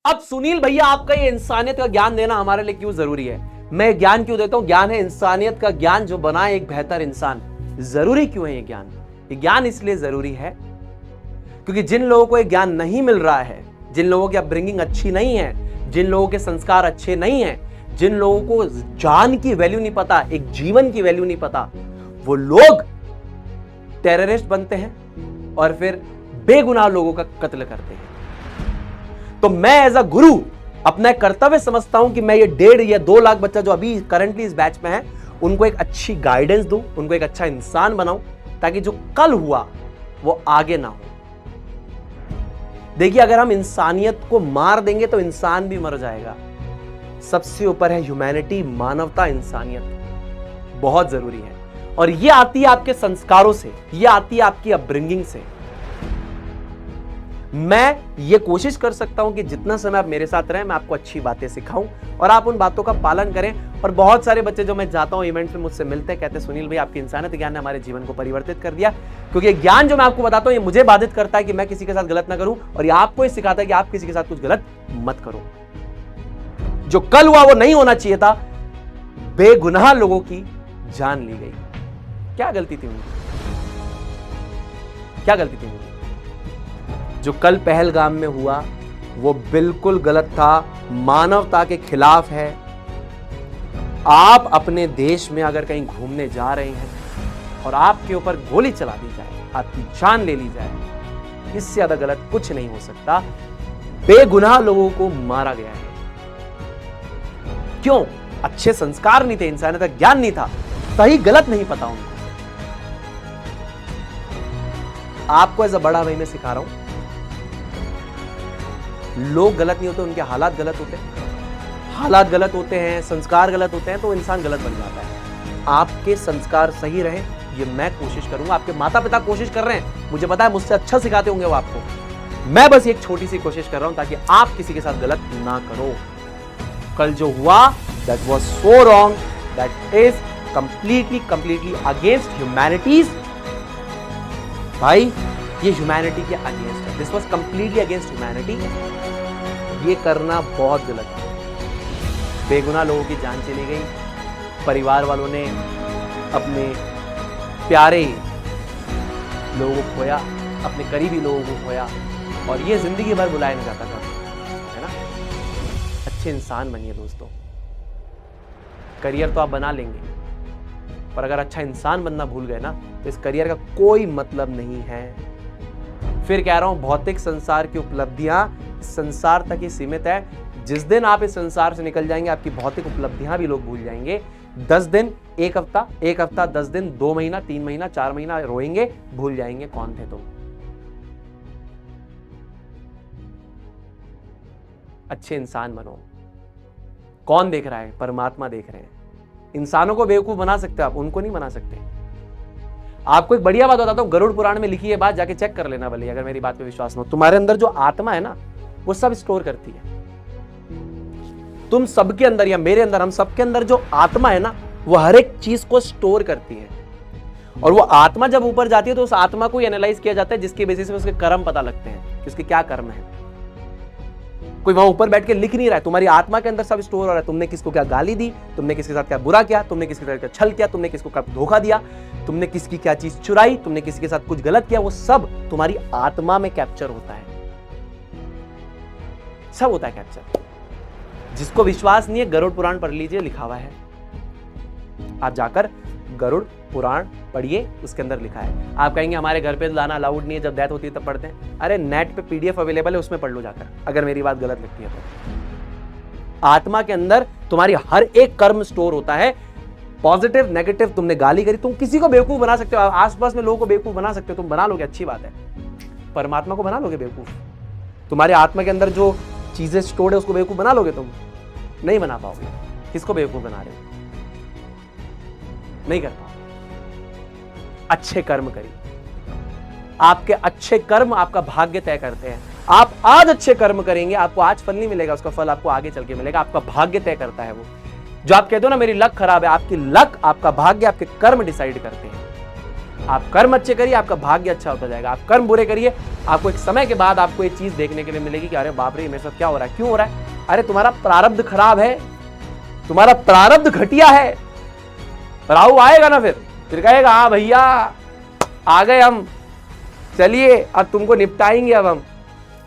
अब सुनील भैया, आपका ये इंसानियत का ज्ञान देना हमारे लिए क्यों जरूरी है? मैं ज्ञान क्यों देता हूं? ज्ञान है इंसानियत का ज्ञान जो बनाए एक बेहतर इंसान। जरूरी क्यों है ये ज्ञान? ये ज्ञान इसलिए जरूरी है क्योंकि जिन लोगों को ये ज्ञान नहीं मिल रहा है, जिन लोगों की अपब्रिंगिंग अच्छी नहीं है, जिन लोगों के संस्कार अच्छे नहीं है, जिन लोगों को जान की वैल्यू नहीं पता, एक जीवन की वैल्यू नहीं पता, वो लोग टेररिस्ट बनते हैं और फिर बेगुनाह लोगों का कत्ल करते हैं। तो मैं एज अ गुरु अपना कर्तव्य समझता हूं कि मैं ये 1.5 या 2 लाख बच्चा जो अभी करंटली इस बैच में है, उनको एक अच्छी गाइडेंस दूं, उनको एक अच्छा इंसान बनाऊं, ताकि जो कल हुआ वो आगे ना हो। देखिए, अगर हम इंसानियत को मार देंगे तो इंसान भी मर जाएगा। सबसे ऊपर है ह्यूमैनिटी, मानवता, इंसानियत बहुत जरूरी है। और ये आती है आपके संस्कारों से, ये आती है आपकी अपब्रिंगिंग से। मैं ये कोशिश कर सकता हूं कि जितना समय आप मेरे साथ रहें, मैं आपको अच्छी बातें सिखाऊं और आप उन बातों का पालन करें। और बहुत सारे बच्चे जो मैं जाता हूं इवेंट्स में, मुझसे मिलते हैं, कहते हैं सुनील भाई, आपकी इंसानियत ज्ञान ने हमारे जीवन को परिवर्तित कर दिया। क्योंकि ज्ञान जो मैं आपको बताता हूं, ये मुझे बाधित करता है कि मैं किसी के साथ गलत ना करूं, और ये आपको ये सिखाता है कि आप किसी के साथ कुछ गलत मत करो। जो कल हुआ वो नहीं होना चाहिए था। बेगुनाह लोगों की जान ली गई। क्या गलती थी उनकी? क्या गलती थी उनकी? जो कल पहलगाम में हुआ वो बिल्कुल गलत था, मानवता के खिलाफ है। आप अपने देश में अगर कहीं घूमने जा रहे हैं और आपके ऊपर गोली चला दी जाए, आपकी जान ले ली जाए, इससे ज्यादा गलत कुछ नहीं हो सकता। बेगुनाह लोगों को मारा गया है। क्यों? अच्छे संस्कार नहीं थे, इंसानियत का ज्ञान नहीं था, सही गलत नहीं पता उनको। आपको एज अ बड़ा भाई मैं सिखा रहा हूं, लोग गलत नहीं होते, उनके हालात गलत होते हैं। हालात गलत होते हैं, संस्कार गलत होते हैं, तो इंसान गलत बन जाता है। आपके संस्कार सही रहे, ये मैं कोशिश करूंगा। आपके माता पिता कोशिश कर रहे हैं, मुझे पता है मुझसे अच्छा सिखाते होंगे वो आपको। मैं बस एक छोटी सी कोशिश कर रहा हूं ताकि आप किसी के साथ गलत ना करो। कल जो हुआ, that was so wrong, that is completely against humanities. भाई, ये ह्यूमैनिटी के अगेंस्ट है। This was completely against humanity. ये करना बहुत गलत है। बेगुनाह लोगों की जान चली गई, परिवार वालों ने अपने प्यारे लोगों को खोया, अपने करीबी लोगों को खोया, और ये जिंदगी भर बुलाया नहीं जाता था, है ना? अच्छे इंसान बनिए दोस्तों। करियर तो आप बना लेंगे, पर अगर अच्छा इंसान बनना भूल गए ना, तो इस करियर का कोई मतलब नहीं है। फिर कह रहा हूं, भौतिक संसार की उपलब्धियां संसार तक ही सीमित है। जिस दिन आप इस संसार से निकल जाएंगे, आपकी भौतिक उपलब्धियां भी लोग भूल जाएंगे। 10 दिन, एक हफ्ता 10 दिन, 2 महीना, 3 महीना, 4 महीना रोएंगे, भूल जाएंगे कौन थे तुम। अच्छे इंसान बनो। कौन देख रहा है? परमात्मा देख रहे हैं। इंसानों को बेवकूफ बना सकते हो आप, उनको नहीं बना सकते। आपको एक बढ़िया बात बताता हूं, गरुड़ पुराण में लिखी है बात, जाके चेक कर लेना भले, अगर मेरी बात पे विश्वास न हो। तुम्हारे अंदर जो आत्मा है ना, वो सब स्टोर करती है। तुम सबके अंदर या मेरे अंदर, हम सबके अंदर जो आत्मा है ना, वो हर एक चीज को स्टोर करती है। और वो आत्मा जब ऊपर जाती है तो उस आत्मा को एनालाइज किया जाता है, जिसके बेसिस पे उसके कर्म पता लगते हैं कि उसके क्या कर्म है। कोई वहां ऊपर बैठ के लिख नहीं रहा है, तुम्हारी आत्मा के अंदर सब स्टोर हो रहा है। तुमने किसको क्या गाली दी, तुमने किसके साथ क्या बुरा किया, तुमने किसके साथ क्या छल किया, तुमने किसको क्या धोखा दिया, तुमने किसकी क्या चीज चुराई, तुमने किसी के साथ कुछ गलत किया, वो सब तुम्हारी आत्मा में कैप्चर होता है। सब होता है कैप्चर। जिसको विश्वास नहीं है, गरुड़ पुराण पढ़ लीजिए, लिखा हुआ है। आप जाकर गरुड़ पुराण पढ़िए, उसके अंदर लिखा है। आप कहेंगे हमारे घर पे लाना अलाउड नहीं है, जब डेथ होती है तब पढ़ते हैं। अरे नेट पे PDF अवेलेबल है, उसमें पढ़ लो जाकर, अगर मेरी बात गलत लगती है तो। आत्मा के अंदर तुम्हारी हर एक कर्म स्टोर होता है, पॉजिटिव नेगेटिव। तुमने गाली करी, तुम किसी को बेवकूफ बना सकते हो, आसपास में लोगों को बेवकूफ बना सकते हो, तुम बना लोगे, अच्छी बात है। परमात्मा को बना लोगे बेवकूफ? तुम्हारे आत्मा के अंदर जो चीजें स्टोर्ड है उसको बेवकूफ बना लोगे? तुम नहीं बना पाओगे। किसको बेवकूफ बना रहे हो? नहीं कर पाओगे। अच्छे कर्म करिए। आपके अच्छे कर्म आपका भाग्य तय करते हैं। आप आज अच्छे कर्म करेंगे, आपको आज फल नहीं मिलेगा, उसका फल आपको आगे चल के मिलेगा। आपका भाग्य तय करता है वो। जो आप कहते हो ना मेरी लक खराब है, आपकी लक, आपका भाग्य, आपके कर्म डिसाइड करते हैं। आप कर्म अच्छे करिए, आपका भाग्य अच्छा होता जाएगा। आप कर्म बुरे करिए, आपको एक समय के बाद आपको एक चीज देखने के लिए मिलेगी कि अरे बाप रे मेरे साथ क्या हो रहा है, क्यों हो रहा है? अरे तुम्हारा प्रारब्ध खराब है, तुम्हारा प्रारब्ध घटिया है। राहु आएगा ना, फिर कहेगा हाँ भैया आ गए हम, चलिए अब तुमको निपटाएंगे अब हम।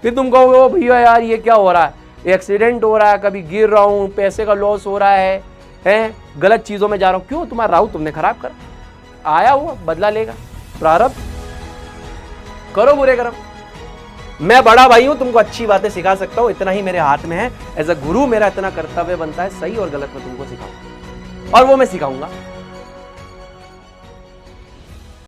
फिर तुम कहोगे ओ भैया यार ये क्या हो रहा है, एक्सीडेंट हो रहा है, कभी गिर रहा हूं, पैसे का लॉस हो रहा है, गलत चीजों में जा रहा हूं। क्यों? तुम्हारा राहु तुमने खराब कर आया हुआ, बदला लेगा। प्रारब्ध करो बुरे कर्म। मैं बड़ा भाई हूं, तुमको अच्छी बातें सिखा सकता हूं, इतना ही मेरे हाथ में है। एज अ गुरु मेरा इतना कर्तव्य बनता है, सही और गलत मैं तुमको सिखाऊं, और वो मैं सिखाऊंगा।